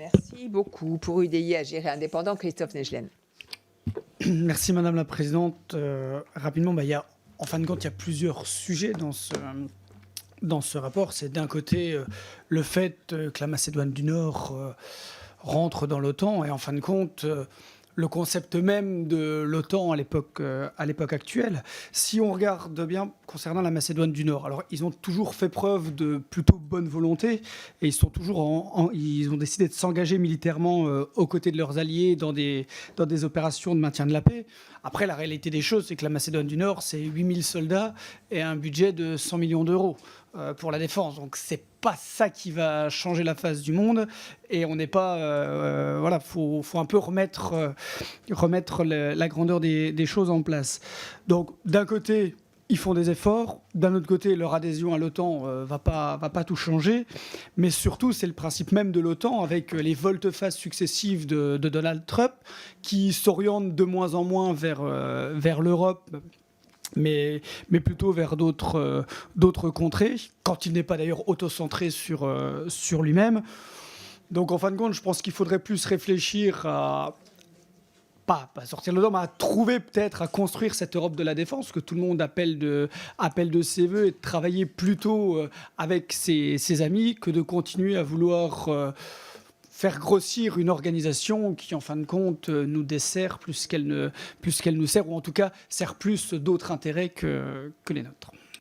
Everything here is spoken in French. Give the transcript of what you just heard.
Merci beaucoup. Pour UDI à gérer indépendant, Christophe Negelen. Merci Madame la Présidente. Rapidement, en fin de compte, il y a plusieurs sujets dans ce rapport. C'est d'un côté le fait que la Macédoine du Nord rentre dans l'OTAN et en fin de compte le concept même de l'OTAN à l'époque actuelle. Si on regarde bien concernant la Macédoine du Nord, alors ils ont toujours fait preuve de plutôt bonne volonté et ils sont toujours ils ont décidé de s'engager militairement aux côtés de leurs alliés dans des opérations de maintien de la paix. Après, la réalité des choses, c'est que la Macédoine du Nord, c'est 8000 soldats et un budget de 100 millions d'euros pour la défense. Donc c'est pas ça qui va changer la face du monde et on n'est pas voilà, faut un peu remettre la grandeur des choses en place. Donc d'un côté ils font des efforts, d'un autre côté leur adhésion à l'OTAN va pas tout changer, mais surtout c'est le principe même de l'OTAN avec les volte-face successives de Donald Trump qui s'orientent de moins en moins vers l'Europe, mais plutôt vers d'autres contrées, quand il n'est pas d'ailleurs autocentré sur lui-même. Donc en fin de compte, je pense qu'il faudrait plus réfléchir à pas sortir le dos, mais à trouver peut-être, à construire cette Europe de la défense que tout le monde appelle de ses voeux et de travailler plutôt avec ses amis que de continuer à vouloir faire grossir une organisation qui, en fin de compte, nous dessert plus qu'elle nous sert, ou en tout cas sert plus d'autres intérêts que les nôtres.